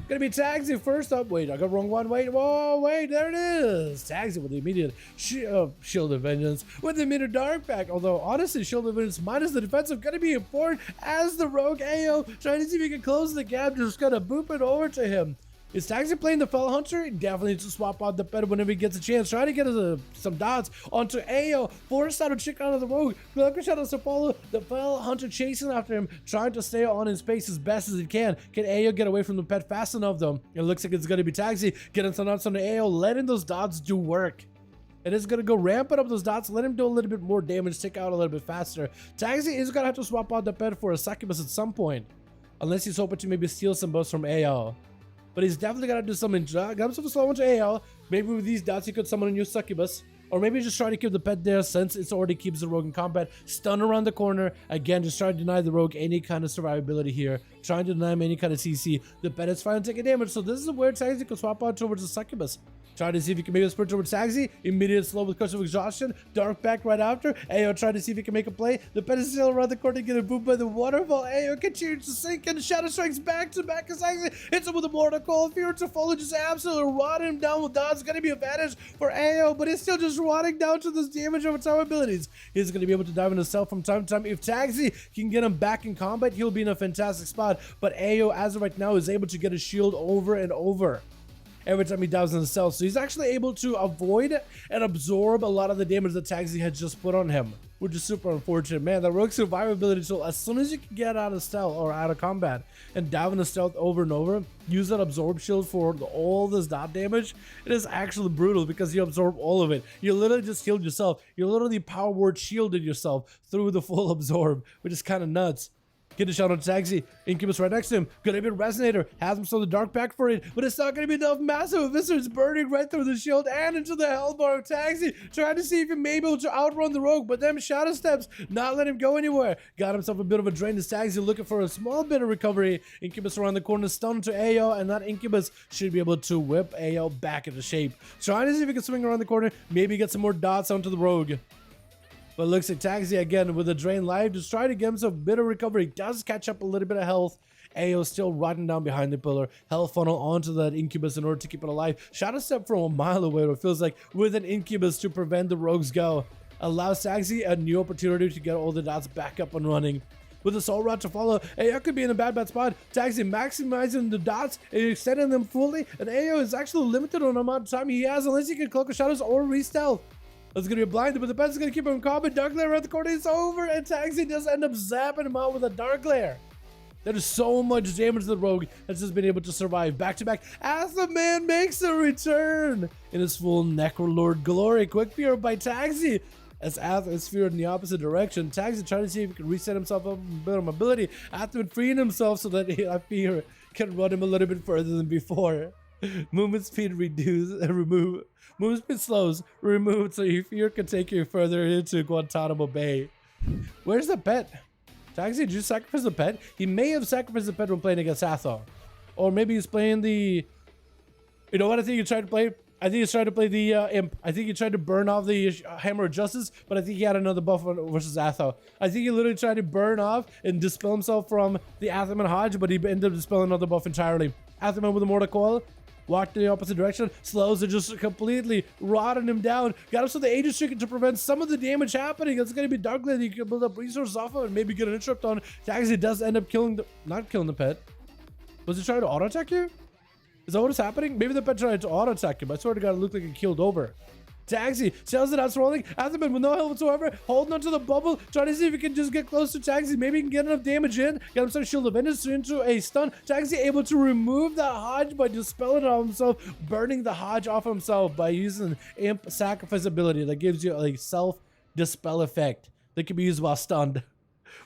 Gonna be Tagsy first up. Wait, I got wrong one. Wait, whoa, wait, there it is. Tagsy with the immediate Shield of Vengeance with the immediate Dark Pack. Although, honestly, Shield of Vengeance minus the defensive gonna be important as the rogue AO trying to see if he can close the gap. Just gonna boop it over to him. Is Tagsy playing the Fell Hunter? He definitely needs to swap out the pet whenever he gets a chance. Trying to get some dots onto AO. Forced out a chick out of the rogue. Cloaker Shadows to follow. The Fell Hunter chasing after him. Trying to stay on his pace as best as he can. Can AO get away from the pet fast enough though? It looks like it's going to be Tagsy getting some dots on the AO. Letting those dots do work. It is going to go ramping up those dots. Let him do a little bit more damage. Take out a little bit faster. Tagsy is going to have to swap out the pet for a succubus at some point. Unless he's hoping to maybe steal some buffs from AO. But he's definitely got to do something. Got himself a slow into AL. Maybe with these dots, he could summon a new succubus. Or maybe just try to keep the pet there since it already keeps the rogue in combat. Stun around the corner. Again, just try to deny the rogue any kind of survivability here. Trying to deny him any kind of CC. The pet is finally taking damage. So this is where Tagsy can swap out towards the succubus. Try to see if he can make a sprint towards Tagsy. Immediate slow with Curse of Exhaustion. Dark back right after. AO trying to see if he can make a play. The pet is still around the corner getting booped by the waterfall. AO continues to sink and Shadow Strikes back to back as Tagsy hits him with a Mortal Call. Fear to follow, just absolutely rotting him down with dots. Gonna be a advantage for AO, but he's still just rotting down to this damage over time abilities. He's gonna be able to dive into self from time to time. If Tagsy can get him back in combat, he'll be in a fantastic spot. But AO, as of right now, is able to get a shield over and over every time he dives in the cell. So he's actually able to avoid and absorb a lot of the damage that Tagsy had just put on him, which is super unfortunate. Man, the rogue survivability tool, as soon as you can get out of stealth or out of combat and dive into stealth over and over, use that absorb shield for all this dot damage, it is actually brutal because you absorb all of it. You literally just healed yourself. You literally power word shielded yourself through the full absorb, which is kind of nuts. Get a shot on Tagsy. Incubus right next to him. Gonna be a Resonator. Has himself the Dark Pack for it, but it's not gonna be enough. Massive Viscer's burning right through the shield and into the Hellbar of Tagsy. Trying to see if he may be able to outrun the rogue, but them Shadow Steps not let him go anywhere. Got himself a bit of a drain. This Tagsy looking for a small bit of recovery. Incubus around the corner, stun to AO, and that Incubus should be able to whip AO back into shape. Trying to see if he can swing around the corner, maybe get some more dots onto the rogue. But looks like Tagsy again with a drain live, just trying to get himself a bit of recovery. Does catch up a little bit of health. AO still rotting down behind the pillar. Hell funnel onto that Incubus in order to keep it alive. Shadow Step from a mile away, it feels like, with an Incubus to prevent the rogues go. Allows Tagsy a new opportunity to get all the dots back up and running. With a Soul Rod to follow, AO could be in a bad spot. Tagsy maximizing the dots and extending them fully. And AO is actually limited on the amount of time he has unless he can Cloak of Shadows or re-stealth. That's going to be a blind, but the pet's going to keep him in combat. Dark Glare around the corner is over, and Tagsy does end up zapping him out with a Dark Glare. There is so much damage to the rogue that's just been able to survive back-to-back as the man makes a return in his full Necrolord glory. Quick Fear by Tagsy as Ath is feared in the opposite direction. Tagsy trying to see if he can reset himself up a bit of mobility after freeing himself so that Fear can run him a little bit further than before. Movement speed remove. Movement speed slows, removed so your Fear can take you further into Guantanamo Bay. Where's the pet? Tagsy, did you sacrifice the pet? He may have sacrificed the pet when playing against Hathor. Or maybe he's playing the... You know what I think he tried to play? I think he's trying to play the Imp. I think he tried to burn off the Hammer of Justice, but I think he had another buff versus Hathor. I think he literally tried to burn off and dispel himself from the Atherman Hodge, but he ended up dispelling another buff entirely. Atherman with a Mortal Coil. Walked in the opposite direction, slows it, just completely rotting him down. Got him so the Aegis Chicken to prevent some of the damage happening. It's going to be Dark Glare that you can build up resources off of and maybe get an interrupt on. Tagsy does end up killing the... Not killing the pet. Was he trying to auto-attack you? Is that what is happening? Maybe the pet tried to auto-attack him. I swear to God, it looked like it killed over. Tagsy sells it out rolling. Atherman with no health whatsoever, holding onto the bubble, trying to see if he can just get close to Tagsy. Maybe he can get enough damage in. Get himself Shield of Vengeance into a stun. Tagsy able to remove that Hodge by dispelling it on himself, burning the Hodge off himself by using Imp Sacrifice ability that gives you a self-dispel effect that can be used while stunned.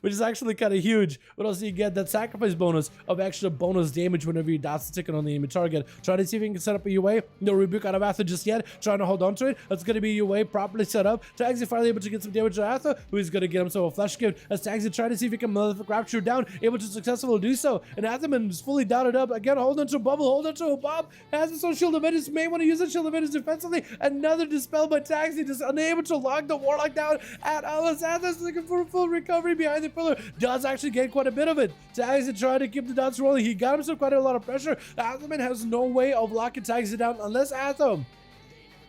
Which is actually kind of huge. But also you get that sacrifice bonus of extra bonus damage whenever your dots are ticking on the enemy target. Trying to see if you can set up a UA. No rebuke out of Athor just yet. Trying to hold on to it. That's going to be a UA properly set up. Tagsy finally able to get some damage to Athor, who is going to get himself a flesh gift. As Tagsy trying to see if he can rapture down, able to successfully do so. And Atherman is fully dotted up. Again, hold on to a bubble, hold on to a bomb. Has his own Shield of Vengeance. May want to use that Shield of Vengeance defensively. Another dispel by Tagsy, just unable to lock the Warlock down at Alice. Athor's looking for a full recovery behind behind the pillar. Does actually get quite a bit of it. Tagsy trying to keep the dots rolling. He got himself quite a lot of pressure. Atham has no way of locking Tagsy down unless Atham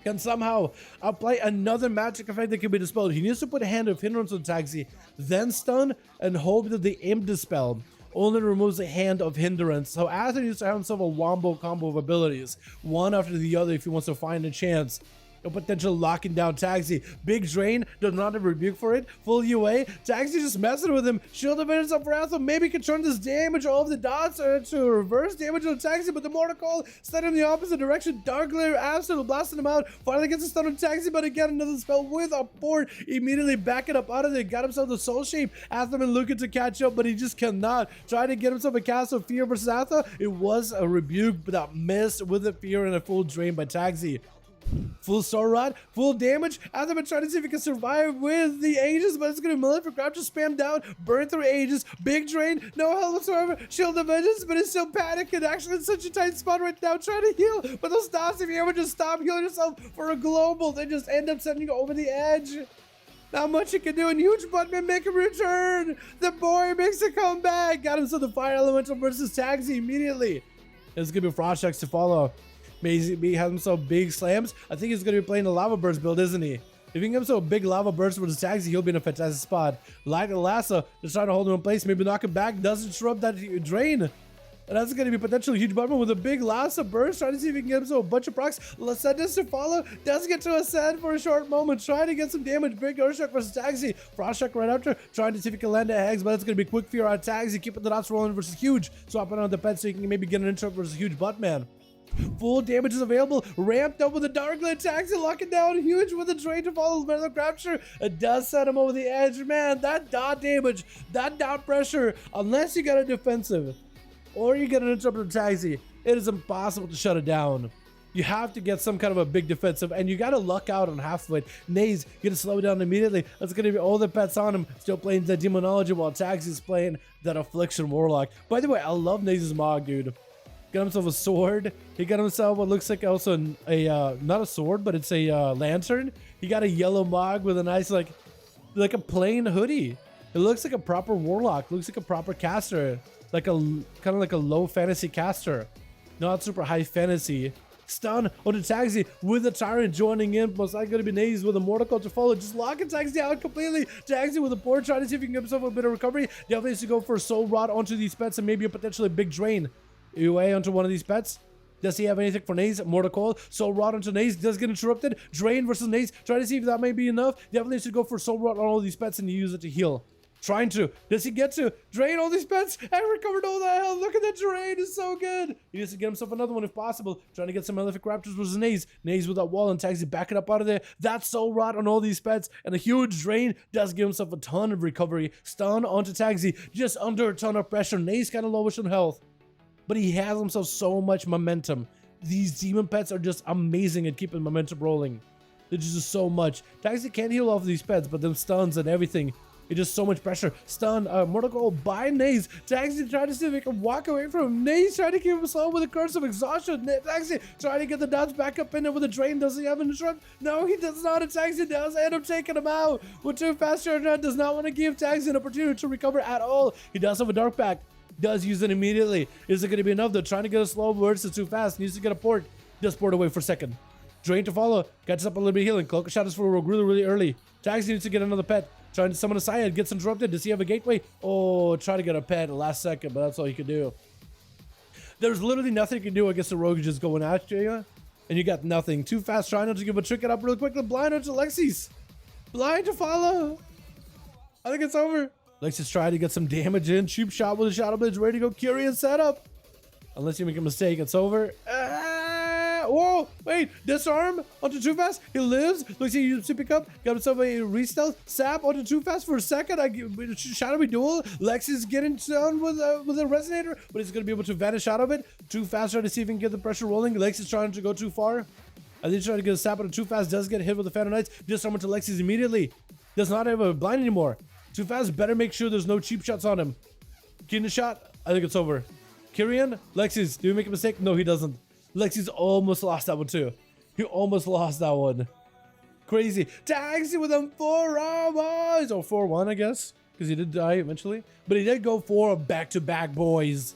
can somehow apply another magic effect that can be dispelled. He needs to put a hand of hindrance on Tagsy, then stun, and hope that the imp dispel only removes the hand of hindrance. So Atham needs to have himself a wombo combo of abilities, one after the other if he wants to find a chance of potential locking down Tagsy. Big drain, does not have rebuke for it. Full UA, Tagsy just messing with him. Shield of Vengeance up for Atham. Maybe can turn this damage of the dots to reverse damage on Tagsy, but the Mortal Call sent him in the opposite direction. Dark Glare absolutely blasting him out. Finally gets a stun on Tagsy, but again another spell with a port. Immediately backing up out of there. Got himself the soul shape. Atham and looking to catch up, but he just cannot. Trying to get himself a cast of fear versus Atham. It was a rebuke, but that missed with the fear and a full drain by Tagsy. Full Star Rod, full damage. Atham been trying to see if he can survive with the Aegis, but it's going to be Malefic Grab, just spam down, burn through Aegis, big drain, no health whatsoever, Shield of Vengeance, but it's still panicking, actually in such a tight spot right now, trying to heal, but those dots, if you ever just stop healing yourself for a global, they just end up sending you over the edge. Not much you can do, and Huge Buttman make a return. The boy makes a comeback. Got himself the Fire Elemental versus Tagsy immediately. It's going to be Frost checks to follow. He has himself big slams. I think he's going to be playing the Lava Burst build, isn't he? If he can get himself a big Lava Burst with his Tagsy, he'll be in a fantastic spot. Light Lassa, just trying to hold him in place. Maybe knock him back. Doesn't interrupt that drain. And that's going to be potentially Huge Buttman with a big Lassa Burst. Trying to see if he can get himself a bunch of procs. Lascendus to follow. Does get to ascend for a short moment. Trying to get some damage. Big Earthshock versus Tagsy. Frost Shock right after. Trying to see if he can land a Hex. But it's going to be Quick Fear on Tagsy. Keeping the dots rolling versus Huge. Swapping on the pet so he can maybe get an interrupt versus Huge Buttman. Full damage is available. Ramped up with the Dark Glare Tagsy, locking down Huge with a drain to follow Metal Capture. It does set him over the edge. Man, that dot damage, that dot pressure, unless you got a defensive or you get an interrupt on Tagsy, it is impossible to shut it down. You have to get some kind of a big defensive, and you got to luck out on half of it. Naze, gonna slow down immediately. That's gonna be all the pets on him. Still playing the Demonology while Tagsy's playing that Affliction Warlock. By the way, I love Naze's Mog, dude. Got himself a sword. He got himself what looks like also a not a sword, but it's a lantern. He got a yellow Mog with a nice like a plain hoodie. It looks like a proper warlock. Looks like a proper caster, like a kind of like a low fantasy caster, not super high fantasy. Stun onto Tagsy with the Tyrant joining in. Most likely going to be Naze with a Mortal Call to follow. Just locking Tagsy out completely. Tagsy with a port, trying to see if he can give himself a bit of recovery. Definitely needs to go for a Soul Rod onto these pets and maybe a potentially big drain. UA onto one of these pets. Does he have anything for Naze? Mortal Call. Soul Rod onto Naze. Does get interrupted. Drain versus Naze. Trying to see if that may be enough. Definitely needs to go for Soul Rod on all these pets and use it to heal. Trying to. Does he get to drain all these pets and recovered all the health? Look at that drain. It's so good. He needs to get himself another one if possible. Trying to get some Malefic Raptors versus Naze. Naze with that wall and Tagsy backing up out of there. That Soul Rod on all these pets and a huge drain does give himself a ton of recovery. Stun onto Tagsy. Just under a ton of pressure. Naze kind of lowish on health, but he has himself so much momentum. These demon pets are just amazing at keeping momentum rolling. There's just so much. Tagsy can't heal off of these pets, but them stuns and everything. It's just so much pressure. Stun, Mortal Call by Naze. Tagsy trying to see if he can walk away from him. Naze trying to keep him slow with a Curse of Exhaustion. Tagsy trying to get the dots back up in there with a drain. Does he have an interrupt? No, he does not. And Tagsy does end up taking him out. With too fast charge, does not want to give Tagsy an opportunity to recover at all. He does have a Dark Pact. Does use it immediately. Is it going to be enough? They're trying to get a slow burst. It's too fast. Needs to get a port. Does port away for a second. Drain to follow. Catches up a little bit of healing. Cloak of Shadows for Rogue really early. Tagsy needs to get another pet. Trying to summon a Syed. Gets interrupted. Does he have a gateway? Oh, try to get a pet last second, but that's all he can do. There's literally nothing you can do against the rogue just going after you. And you got nothing. Too fast. Trying not to give a trick it up real quickly. Blind onto Lexis. Blind to follow. I think it's over. Lexis trying to get some damage in. Cheap shot with a Shadow Blade. Ready to go. Curious setup. Unless you make a mistake, it's over. Whoa, wait, disarm onto Too Fast. He lives. Looks like he used to pick up. Got himself a restealth. Sap onto Too Fast for a second. Shadowy Duel. Lex is getting down with a Resonator, but he's going to be able to vanish out of it. Too Fast trying to see if he can get the pressure rolling. Lex is trying to go too far. I think he's trying to get a Sap onto Too Fast. Does get hit with the Phantom Knights. Disarm onto Lexis immediately. Does not have a blind anymore. Too Fast better make sure there's no cheap shots on him. Kidney shot. I think it's over. Kyrian, Lexis, do you make a mistake? No, he doesn't. Lexis almost lost that one too. He almost lost that one. Crazy. Tagsy with them 4 Ramos. Or 4-1, I guess. because he did die eventually. But he did go for a back-to-back, boys.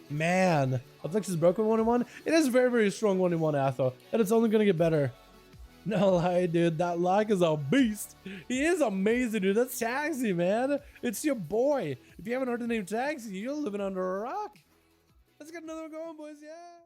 Man, Affliction's broken 1-1. It is very, very strong 1-1 Atho, and it's only gonna get better. No lie, dude, that lock is a beast. He is amazing, dude. That's Taxi, man. It's your boy. If you haven't heard the name Taxi, you're living under a rock. Let's get another one going, boys, yeah.